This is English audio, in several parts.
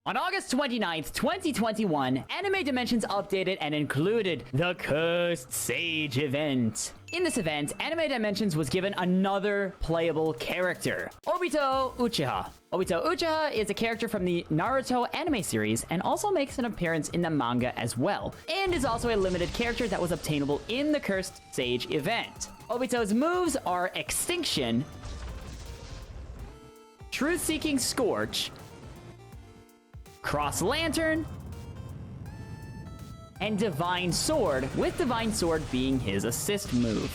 On August 29th, 2021, Anime Dimensions updated and included the Cursed Sage event. In this event, Anime Dimensions was given another playable character, Obito Uchiha. Obito Uchiha is a character from the Naruto anime series and also makes an appearance in the manga as well, and is also a limited character that was obtainable in the Cursed Sage event. Obito's moves are Extinction, Truth-Seeking Scorch, Cross Lantern, and Divine Sword, with Divine Sword being his assist move.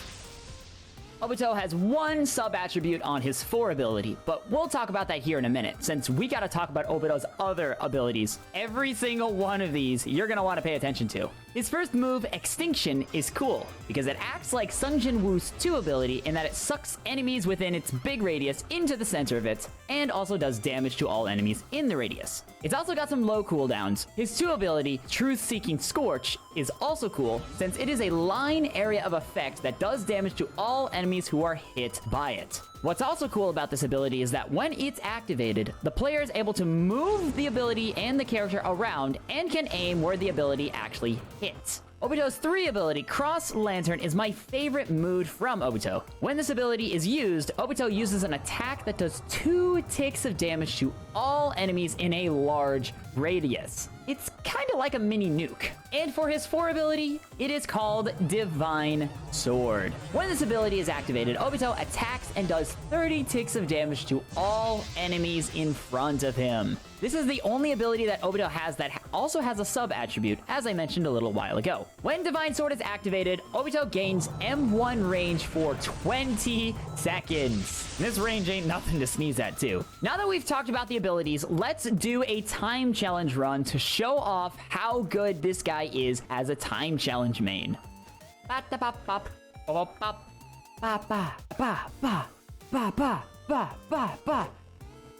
Obito has one sub-attribute on his 4 ability, but we'll talk about that here in a minute, since we gotta talk about Obito's other abilities. Every single one of these you're gonna want to pay attention to. His first move, Extinction, is cool, because it acts like Sung Jin Woo's 2 ability in that it sucks enemies within its big radius into the center of it, and also does damage to all enemies in the radius. It's also got some low cooldowns. His 2 ability, Truth-Seeking Scorch, is also cool, since it is a line area of effect that does damage to all enemies who are hit by it. What's also cool about this ability is that when it's activated, the player is able to move the ability and the character around and can aim where the ability actually hits. Obito's 3 ability, Cross Lantern, is my favorite mood from Obito. When this ability is used, Obito uses an attack that does 2 ticks of damage to all enemies in a large radius. It's kind of like a mini nuke. And for his 4 ability, it is called Divine Sword. When this ability is activated, Obito attacks and does 30 ticks of damage to all enemies in front of him. This is the only ability that Obito has that also has a sub-attribute, as I mentioned a little while ago. When Divine Sword is activated, Obito gains M1 range for 20 seconds. This range ain't nothing to sneeze at, too. Now that we've talked about the abilities, let's do a time challenge run to show off how good this guy is as a time challenge main.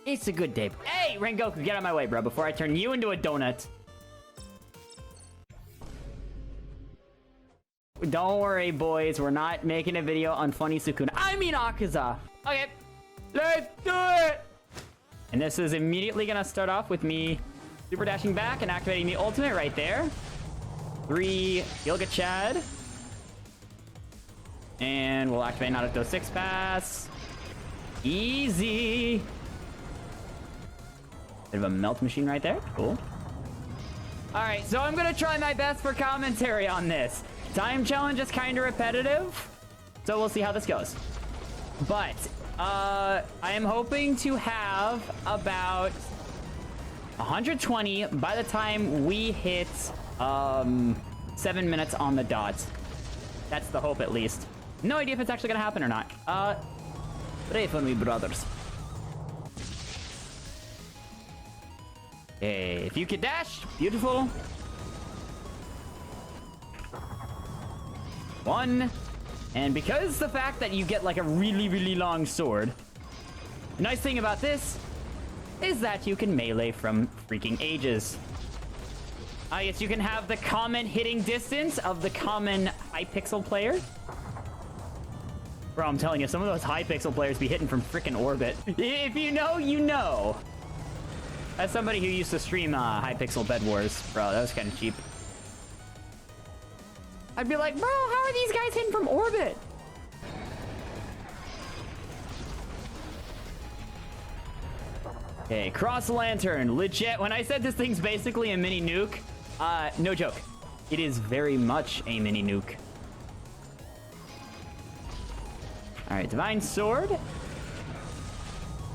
It's a good day. Hey, Rengoku, get out of my way, bro, before I turn you into a donut. Don't worry, boys. We're not making a video on Funny Sukuna. I mean Akaza. Okay, let's do it. And this is immediately gonna start off with me super dashing back and activating the ultimate right there. 3 Gilga Chad. And we'll activate Naruto 6 pass. Easy. Bit of a melt machine right there. Cool. All right, so I'm gonna try my best for commentary on this. Time challenge is kind of repetitive, so we'll see how this goes. But I am hoping to have about 120 by the time we hit 7 minutes on the dot. That's the hope, at least. No idea if it's actually gonna happen or not. Pray for me, brothers. Hey, if you could dash, beautiful. 1. And because the fact that you get like a really, really long sword, the nice thing about this is that you can melee from freaking ages. Yes, you can have the common hitting distance of the common high pixel player. Bro, I'm telling you, some of those high pixel players be hitting from freaking orbit. If you know, you know. As somebody who used to stream high pixel Bed Wars, bro, that was kind of cheap. I'd be like, bro, how are these guys hitting from orbit? Okay, Cross Lantern, legit. When I said this thing's basically a mini nuke, no joke. It is very much a mini nuke. All right, Divine Sword.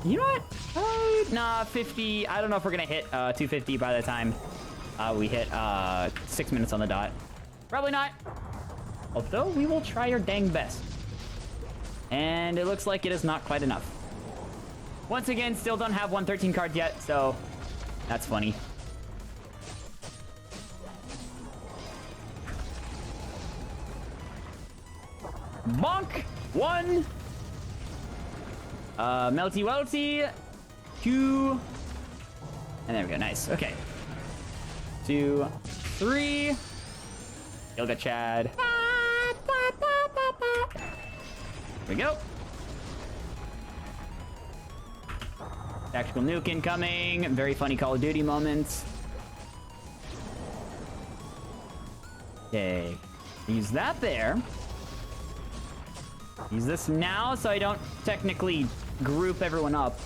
You know what? Nah, 50. I don't know if we're gonna hit 250 by the time we hit 6 minutes on the dot. Probably not. Although we will try our dang best. And it looks like it is not quite enough. Once again, still don't have 113 cards yet, so that's funny. Bonk! 1. Melty Welty. 2. And there we go. Nice. Okay. 2, 3. Gilga Chad. Here we go. Tactical nuke incoming. Very funny Call of Duty moments. Okay. Use that there. Use this now so I don't technically group everyone up.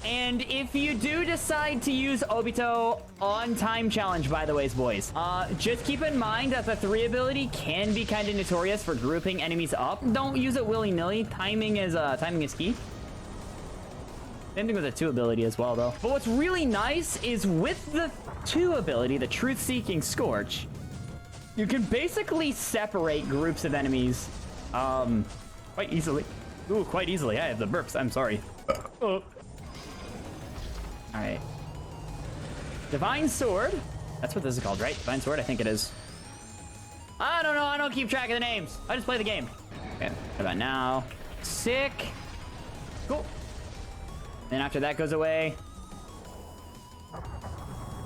And if you do decide to use Obito on time challenge, by the way, boys, just keep in mind that the 3 ability can be kind of notorious for grouping enemies up. Don't use it willy-nilly. Timing is key. Same thing with the 2 ability as well, though. But what's really nice is with the 2 ability, the Truth-Seeking Scorch, you can basically separate groups of enemies quite easily. Ooh, quite easily. I have the burps. I'm sorry. Oh. Alright. Divine Sword. That's what this is called, right? Divine Sword? I think it is. I don't know. I don't keep track of the names. I just play the game. Okay. What about now? Sick. Cool. Then after that goes away.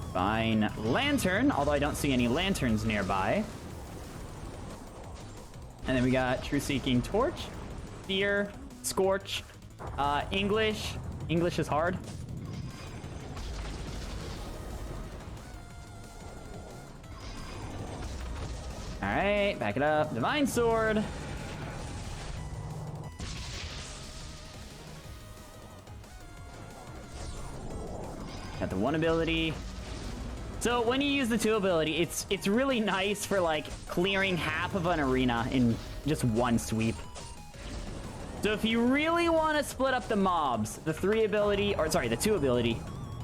Divine Lantern. Although I don't see any lanterns nearby. And then we got Truth-Seeking Torch. Fear. Scorch. English. English is hard. Alright, back it up. Divine Sword. Got the 1 ability. So when you use the 2 ability, it's really nice for like clearing half of an arena in just 1 sweep. So if you really want to split up the mobs, the 2 ability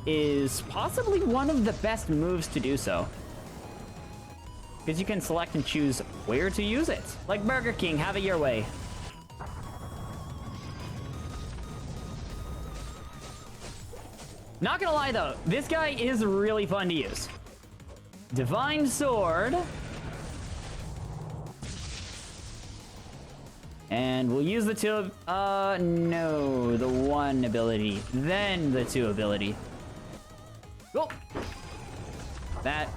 is possibly one of the best moves to do so. Because you can select and choose where to use it. Like Burger King, have it your way. Not gonna lie though, this guy is really fun to use. Divine Sword. And we'll use the 2, no, the 1 ability, then the 2 ability. Cool. That.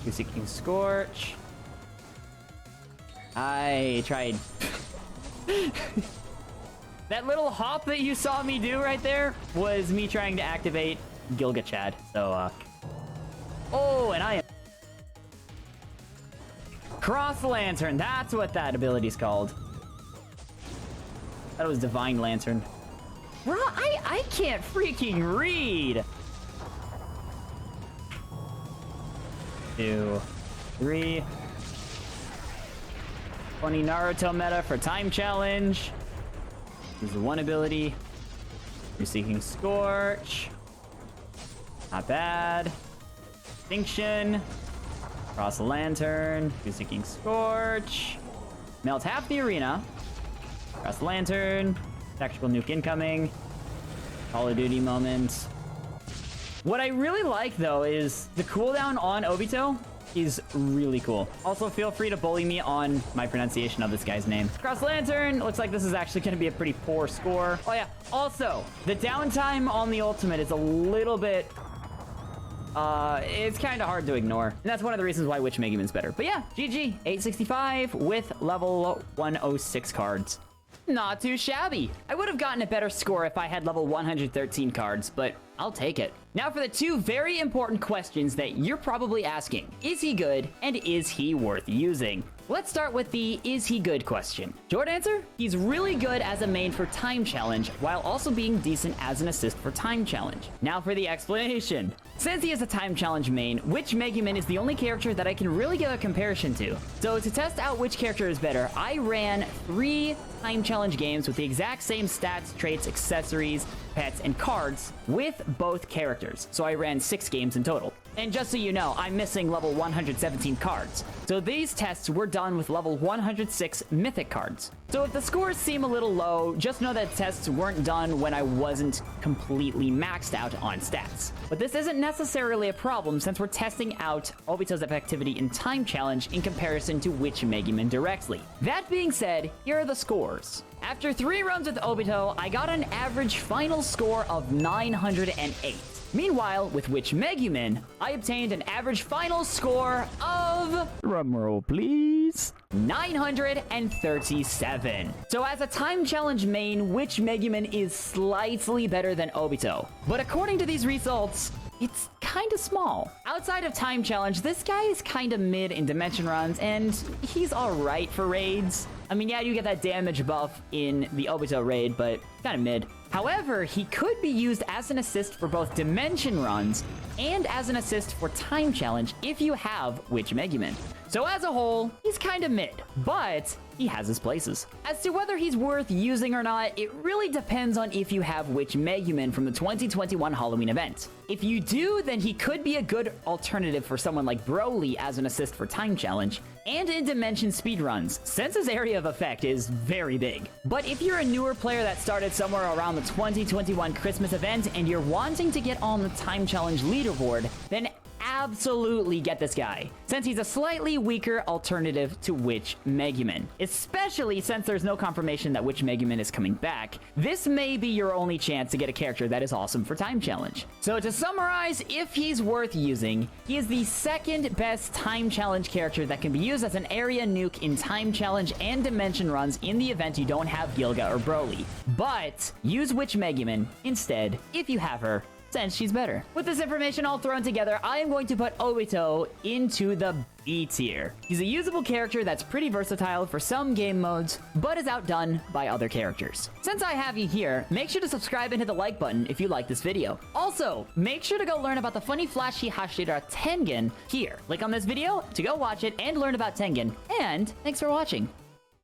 Truth-Seeking Scorch. I tried. That little hop that you saw me do right there was me trying to activate Gilga Chad. So, oh, and I am... Cross Lantern. That's what that ability's called. That was Divine Lantern. Bro, I can't freaking read. 2, 3. 20 Naruto meta for time challenge. Use the 1 ability. Truth-Seeking Scorch. Not bad. Extinction. Cross Lantern. Truth-Seeking Scorch. Melt half the arena. Cross Lantern. Tactical nuke incoming. Call of Duty moments. What I really like, though, is the cooldown on Obito is really cool. Also, feel free to bully me on my pronunciation of this guy's name. Cross Lantern. Looks like this is actually going to be a pretty poor score. Oh, yeah. Also, the downtime on the ultimate is a little bit... it's kind of hard to ignore. And that's one of the reasons why Witch Megumin's better. But yeah, GG. 865 with level 106 cards. Not too shabby. I would have gotten a better score if I had level 113 cards, but I'll take it. Now for the 2 very important questions that you're probably asking. Is he good, and is he worth using? Let's start with the is he good question. Short answer, he's really good as a main for time challenge, while also being decent as an assist for time challenge. Now for the explanation. Since he is a time challenge main, Witch Megumin is the only character that I can really give a comparison to. So to test out which character is better, I ran 3 time challenge games with the exact same stats, traits, accessories, pets, and cards with both characters. So I ran 6 games in total. And just so you know, I'm missing level 117 cards. So these tests were done with level 106 mythic cards. So if the scores seem a little low, just know that tests weren't done when I wasn't completely maxed out on stats. But this isn't necessarily a problem since we're testing out Obito's effectivity in time challenge in comparison to Witch Megumin directly. That being said, here are the scores. After 3 runs with Obito, I got an average final score of 908. Meanwhile, with Witch Megumin, I obtained an average final score of... drumroll please... 937. So as a time challenge main, Witch Megumin is slightly better than Obito. But according to these results, it's kinda small. Outside of time challenge, this guy is kinda mid in dimension runs, and he's alright for raids. I mean, yeah, you get that damage buff in the Obito raid, but kinda mid. However, he could be used as an assist for both dimension runs and as an assist for time challenge if you have Witch Megumin. So as a whole, he's kinda mid, but he has his places. As to whether he's worth using or not, it really depends on if you have Witch Megumin from the 2021 Halloween event. If you do, then he could be a good alternative for someone like Broly as an assist for time challenge, and in dimension speedruns, since his area of effect is very big. But if you're a newer player that started somewhere around the 2021 Christmas event and you're wanting to get on the time challenge leaderboard, then absolutely get this guy, since he's a slightly weaker alternative to Witch Megumin. Especially since there's no confirmation that Witch Megumin is coming back, this may be your only chance to get a character that is awesome for time challenge. So to summarize, if he's worth using, he is the second best time challenge character that can be used as an area nuke in time challenge and dimension runs in the event you don't have Gilga or Broly. But use Witch Megumin instead if you have her, since she's better. With this information all thrown together, I am going to put Obito into the B tier. He's a usable character that's pretty versatile for some game modes, but is outdone by other characters. Since I have you here, make sure to subscribe and hit the like button if you like this video. Also, make sure to go learn about the funny flashy Hashira Tengen here. Click on this video to go watch it and learn about Tengen, and thanks for watching.